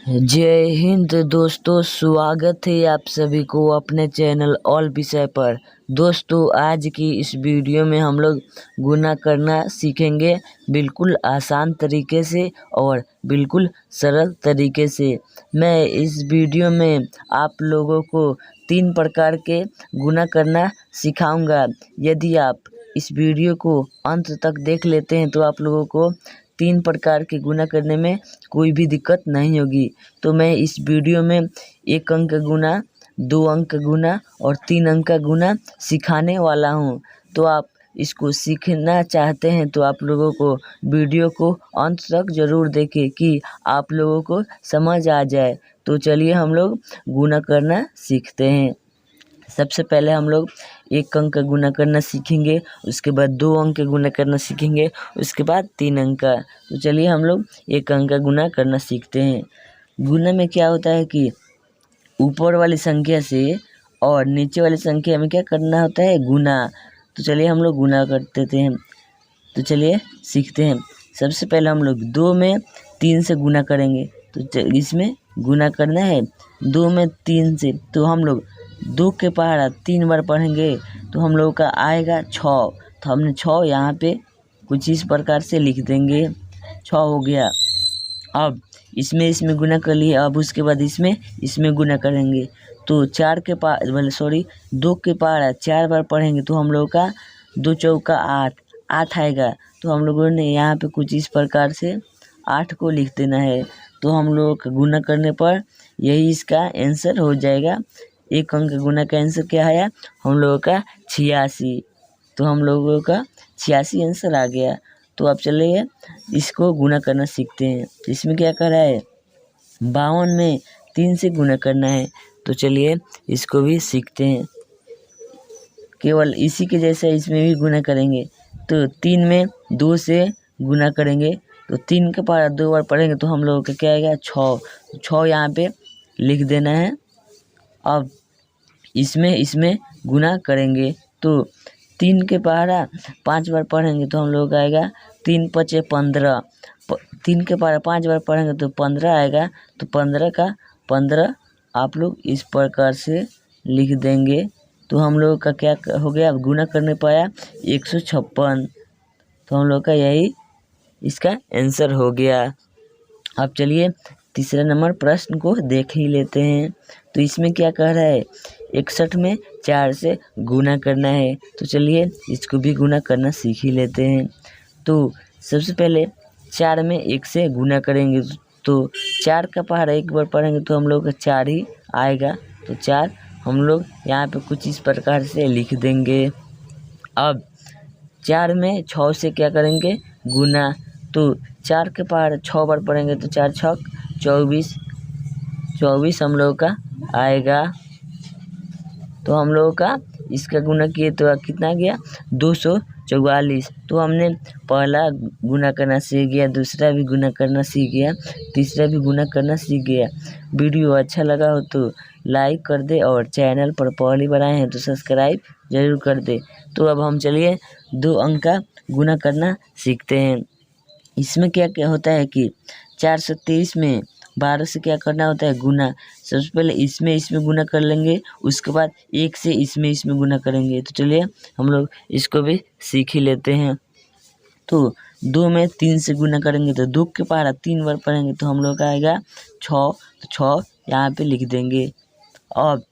जय हिंद दोस्तों, स्वागत है आप सभी को अपने चैनल ऑल विषय पर। दोस्तों, आज की इस वीडियो में हम लोग गुना करना सीखेंगे बिल्कुल आसान तरीके से और बिल्कुल सरल तरीके से। मैं इस वीडियो में आप लोगों को 3 प्रकार के गुना करना सिखाऊंगा। यदि आप इस वीडियो को अंत तक देख लेते हैं तो आप लोगों को 3 प्रकार के गुना करने में कोई भी दिक्कत नहीं होगी। तो मैं इस वीडियो में 1 अंक का गुना, 2 अंक का गुना और 3 अंक का गुना सिखाने वाला हूँ। तो आप इसको सीखना चाहते हैं तो आप लोगों को वीडियो को अंत तक ज़रूर देखें कि आप लोगों को समझ आ जाए। तो चलिए हम लोग गुना करना सीखते हैं। सबसे पहले हम लोग 1 अंक का गुना करना सीखेंगे, उसके बाद 2 अंक का गुना करना सीखेंगे, उसके बाद 3 अंक का। तो चलिए हम लोग 1 अंक का गुना करना सीखते हैं। गुना में क्या होता है कि ऊपर वाली संख्या से और नीचे वाली संख्या में क्या करना होता है, गुना। तो चलिए हम लोग गुना कर देते हैं। तो चलिए सीखते हैं। सबसे पहले हम लोग 2 में 3 से गुना करेंगे। तो इसमें गुना करना है 2 में 3 से। तो हम लोग 2 के पहाड़ा 3 बार पढ़ेंगे तो हम लोगों का आएगा 6। तो हमने 6 यहाँ पे कुछ इस प्रकार से लिख देंगे, 6 हो गया। अब इसमें गुना कर लिए। अब उसके बाद इसमें गुना करेंगे। तो 4 के 2 के पहाड़ा 4 बार पढ़ेंगे तो हम लोगों का 2 चौका 8 आएगा। तो हम लोगों ने यहाँ पे कुछ इस प्रकार से 8 को लिख देना है। तो हम लोग का गुना करने पर यही इसका आंसर हो जाएगा। 1 अंक गुना का आंसर क्या आया, हम लोगों का 86। तो हम लोगों का 86 आंसर आ गया। तो अब चलिए इसको गुना करना सीखते हैं। इसमें क्या कर रहा है, 52 में 3 से गुना करना है। तो चलिए इसको भी सीखते हैं। केवल इसी के जैसा इसमें भी गुना करेंगे। तो 3 में 2 से गुना करेंगे। तो 3 के पारा 2 बार पढ़ेंगे तो हम लोगों का क्या आएगा, 6। 6 यहाँ पे लिख देना है। अब इसमें गुना करेंगे। तो 3 के पहाड़ा 5 बार पढ़ेंगे तो हम लोग का आएगा 3 पचे 15। 3 के पहाड़ा 5 बार पढ़ेंगे तो 15 आएगा। तो 15 का 15 आप लोग इस प्रकार से लिख देंगे। तो हम लोग का क्या हो गया, गुना करने पाया 156। तो हम लोग का यही इसका आंसर हो गया। अब चलिए तीसरा नंबर प्रश्न को देख ही लेते हैं। तो इसमें क्या कह रहा है, 61 में 4 से गुना करना है। तो चलिए इसको भी गुना करना सीख ही लेते हैं। तो सबसे पहले 4 में 1 से गुना करेंगे। तो 4 का पहाड़ा 1 बार पढ़ेंगे तो हम लोग का 4 ही आएगा। तो 4 हम लोग यहाँ पे कुछ इस प्रकार से लिख देंगे। अब 4 में 6 से क्या करेंगे, गुना। तो 4 के पहाड़ 6 बार पढ़ेंगे तो 4 छक 24। 24 हम लोग का आएगा। तो हम लोगों का इसका गुना किए तो कितना गया, 244। तो हमने पहला गुना करना सीख गया, दूसरा भी गुना करना सीख गया, तीसरा भी गुना करना सीख गया। वीडियो अच्छा लगा हो तो लाइक कर दे और चैनल पर पहली बार आए हैं तो सब्सक्राइब ज़रूर कर दे। तो अब हम चलिए 2 अंक का गुना करना सीखते हैं। इसमें क्या क्या होता है कि 423 में 12 से क्या करना होता है, गुना। सबसे पहले इसमें गुना कर लेंगे, उसके बाद 1 से इसमें गुना करेंगे। तो चलिए हम लोग इसको भी सीख ही लेते हैं। तो 2 में 3 से गुना करेंगे तो 2 के पहाड़ा 3 बार पढ़ेंगे तो हम लोग का आएगा 6। तो 6 यहाँ पे लिख देंगे। अब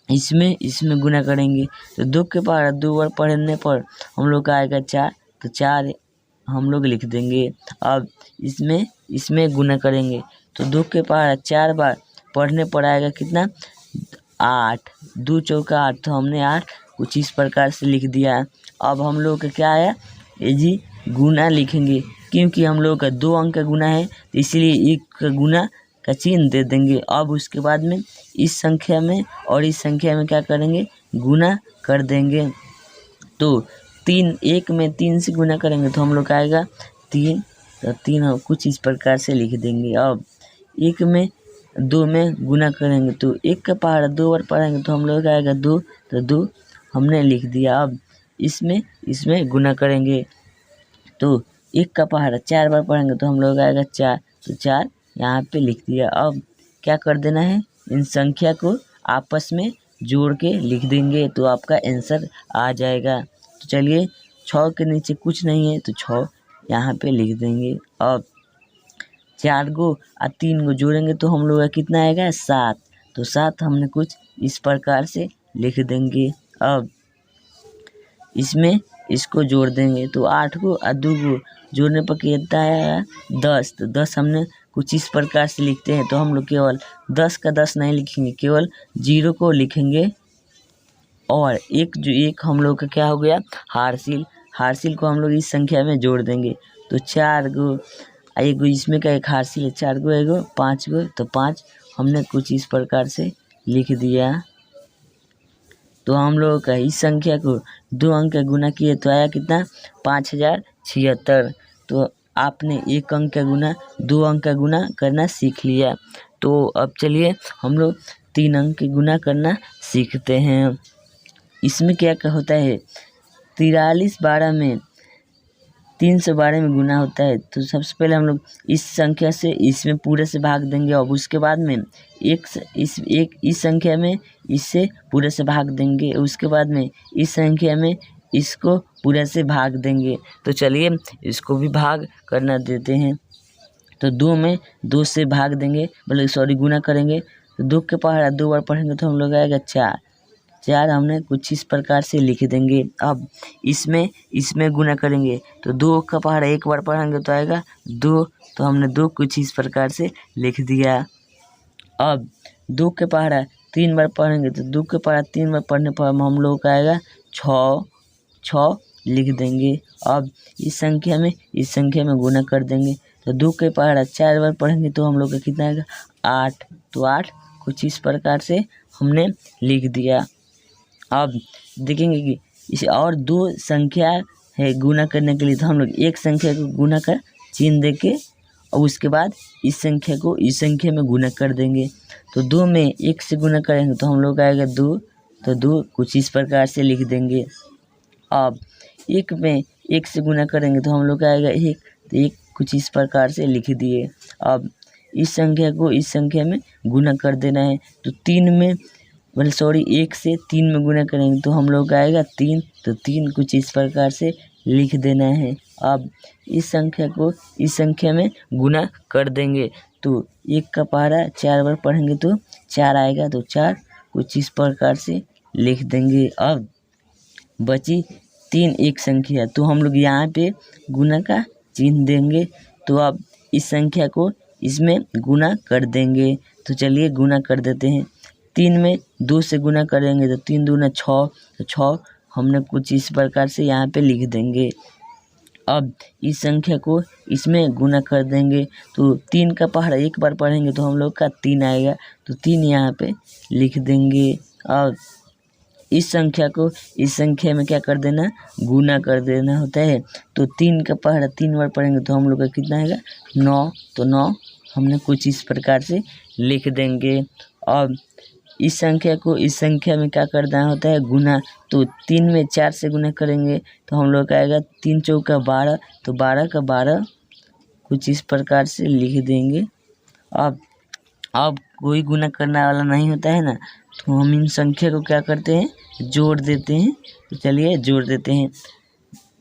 इसमें गुना करेंगे तो 2 के पहाड़ा 2 बार पढ़ने पर हम लोग का आएगा 4। तो 4 हम लोग लिख देंगे। अब इसमें गुना करेंगे तो 2 के पहाड़ा 4 बार पढ़ने पर आएगा कितना, 8। 2 चौका 8। तो हमने 8 कुछ इस प्रकार से लिख दिया। अब हम लोग का क्या आया, ये जी गुना लिखेंगे। क्योंकि हम लोग का 2 अंक का गुना है तो इसीलिए 1 का गुना का चिन्ह दे देंगे। अब उसके बाद में इस संख्या में और इस संख्या में क्या करेंगे, गुना कर देंगे। तो 1 में 3 से गुना करेंगे तो हम लोग का आएगा 3। तो 3 हम कुछ इस प्रकार से लिख देंगे। अब 1 में 2 में गुना करेंगे तो 1 का पहाड़ा 2 बार पढ़ेंगे तो हम लोग का आएगा 2। तो 2 हमने लिख दिया। अब इसमें गुना करेंगे तो 1 का पहाड़ा 4 बार पढ़ेंगे तो हम लोग आएगा 4। तो 4 यहाँ पे लिख दिया। अब क्या कर देना है, इन संख्या को आपस में जोड़ के लिख देंगे तो आपका आंसर आ जाएगा। तो चलिए 6 के नीचे कुछ नहीं है तो 6 यहाँ पे लिख देंगे। अब 4 को और 3 को जोड़ेंगे तो हम लोग का कितना आएगा, 7। तो 7 हमने कुछ इस प्रकार से लिख देंगे। अब इसमें इसको जोड़ देंगे तो 8 को और 2 को जोड़ने पर कितना आया, 10। तो 10 हमने कुछ इस प्रकार से लिखते हैं। तो हम लोग केवल 10 का 10 नहीं लिखेंगे, केवल 0 को लिखेंगे और एक हम लोग का क्या हो गया, हार्सिल को हम लोग इस संख्या में जोड़ देंगे। तो 4 को एगो इसमें का एक हार्सिल है, 4 को एगो 5 को, तो 5 हमने कुछ इस प्रकार से लिख दिया। तो हम लोग का इस संख्या को 2 अंक का गुना किए तो आया कितना, 5076। तो आपने 1 अंक का गुना 2 अंक का गुना करना सीख लिया। तो अब चलिए हम लोग 3 अंक के गुना करना सीखते हैं। इसमें क्या क्या होता है, 43 12 में 312 में गुना होता है। तो सबसे पहले हम लोग इस संख्या से इसमें पूरे से भाग देंगे और उसके बाद में इस संख्या में इससे पूरे से भाग देंगे, उसके बाद में इस संख्या में इसको पूरे से भाग देंगे। तो चलिए इसको भी भाग करना देते हैं। तो 2 में 2 से भाग देंगे, गुना करेंगे। तो 2 के पहाड़ा 2 बार पढ़ेंगे तो हम लोग आएगा 4 हमने कुछ इस प्रकार से लिख देंगे। अब इसमें गुना करेंगे तो 2 का पहाड़ा 1 बार पढ़ेंगे तो आएगा 2। तो हमने 2 कुछ इस प्रकार से लिख दिया। अब 2 के पहाड़ा 3 बार पढ़ेंगे तो 2 के पहाड़ा 3 बार पढ़ने पर हम लोग का आएगा 6 लिख देंगे। अब इस संख्या में गुना कर देंगे। तो 2 के पहाड़ा 4 बार पढ़ेंगे तो हम लोग का कितना आएगा, 8। तो 8 कुछ इस प्रकार से हमने लिख दिया। अब देखेंगे कि इसे और 2 संख्या है गुना करने के लिए, तो हम लोग एक संख्या को गुना कर चिन्ह देके और उसके बाद इस संख्या को इस संख्या में गुना कर देंगे। तो 2 में 1 से गुना करेंगे तो हम लोग आएगा 2। तो 2 कुछ इस प्रकार से लिख देंगे। अब 1 में 1 से गुना करेंगे तो हम लोग आएगा 1। तो 1 कुछ इस प्रकार से लिख दिए। अब इस संख्या को इस संख्या में गुना कर देना है। तो 1 से 3 में गुना करेंगे तो हम लोग आएगा 3। तो 3 कुछ इस प्रकार से लिख देना है। अब इस संख्या को इस संख्या में गुना कर देंगे। तो 1 का पहाड़ा 4 बार पढ़ेंगे तो 4 आएगा। तो 4 कुछ इस प्रकार से लिख देंगे। अब बची 3 एक संख्या, तो हम लोग यहाँ पे गुना का चिन्ह देंगे। तो अब इस संख्या को इसमें गुना कर देंगे। तो चलिए गुना कर देते हैं। 3 में 2 से गुना करेंगे तो 3 दूना 6। तो 6 हमने कुछ इस प्रकार से यहाँ पे लिख देंगे। अब इस संख्या को इसमें गुना कर देंगे। तो 3 का पहाड़ा 1 बार पढ़ेंगे तो हम लोग का 3 आएगा। तो 3 यहाँ पे लिख देंगे। और इस संख्या को इस संख्या में क्या कर देना, गुना कर देना होता है। तो 3 का पहाड़ा 3 बार पढ़ेंगे तो हम लोग का कितना आएगा, 9। तो 9 हमने कुछ इस प्रकार से लिख देंगे। अब इस संख्या को इस संख्या में क्या करना होता है, गुना। तो 3 में 4 से गुना करेंगे तो हम लोग का आएगा 3 चौका 12। तो 12 का 12 कुछ इस प्रकार से लिख देंगे। अब कोई गुना करने वाला नहीं होता है ना, तो हम इन संख्या को क्या करते हैं, जोड़ देते हैं। तो चलिए जोड़ देते हैं।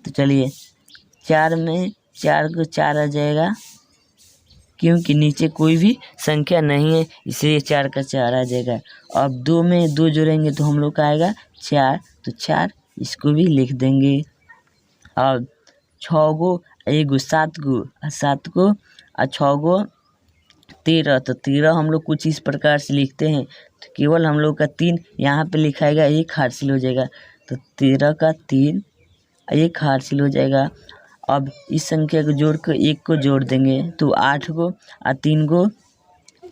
तो चलिए 4 में 4 को 4 आ जाएगा, क्योंकि नीचे कोई भी संख्या नहीं है इसलिए 4 का 4 आ जाएगा। अब 2 में 2 जोड़ेंगे तो हम लोग का आएगा 4। तो 4 इसको भी लिख देंगे। अब 6 गो 1 गो 7 गो 7 को और 6 गो 13। तो 13 हम लोग कुछ इस प्रकार से लिखते हैं। तो केवल हम लोग का 3 यहाँ पे लिखाएगा, 1 हासिल हो जाएगा। तो 13 का 3 1 हासिल हो जाएगा। अब इस संख्या को जोड़ कर 1 को जोड़ देंगे तो 8 गो और 3 गो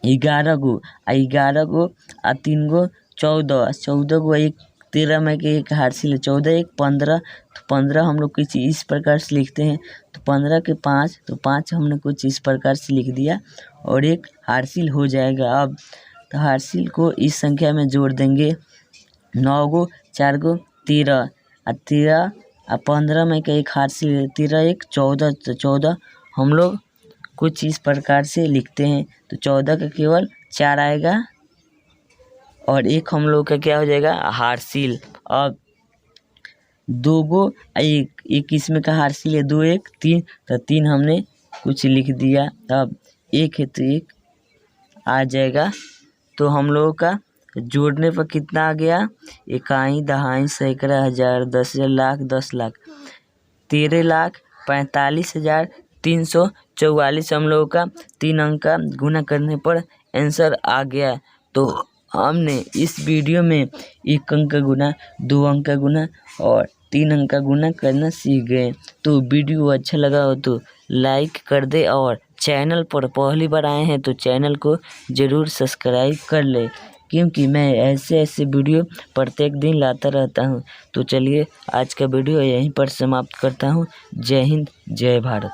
11 गो और 11 गो और 3 गो 14। 14 गो 1 13 में के 1 हासिल है, 14 1 15। तो 15 हम लोग कुछ इस प्रकार से लिखते हैं। तो 15 के 5। तो 5 हमने कुछ इस प्रकार से लिख दिया और 1 हासिल हो जाएगा। अब तो हासिल को इस संख्या में जोड़ देंगे। 9 गो 4 गो 13 और 13 और 15 में का 1 हासिल है, 13 1 14। तो 14 हम लोग कुछ इस प्रकार से लिखते हैं। तो 14 का केवल 4 आएगा और एक हम लोग का क्या हो जाएगा, हार्सिल। अब 2 गो एक इसमें का हार्सिल है, 2 1 3, तो 3 हमने कुछ लिख दिया। अब 1 है तो 1 आ जाएगा। तो हम लोगों का जोड़ने पर कितना आ गया, इकाई दहाई सैकड़ा हज़ार 10,000 लाख 10 लाख 13,45,344 हम लोगों का 3 अंक का गुना करने पर आंसर आ गया। तो हमने इस वीडियो में 1 अंक का गुना, 2 अंक का गुना और 3 अंक का गुना करना सीख गए। तो वीडियो अच्छा लगा हो तो लाइक कर दे और चैनल पर पहली बार आए हैं तो चैनल को ज़रूर सब्सक्राइब कर ले, क्योंकि मैं ऐसे वीडियो प्रत्येक दिन लाता रहता हूं। तो चलिए आज का वीडियो यहीं पर समाप्त करता हूं। जय हिंद, जय भारत।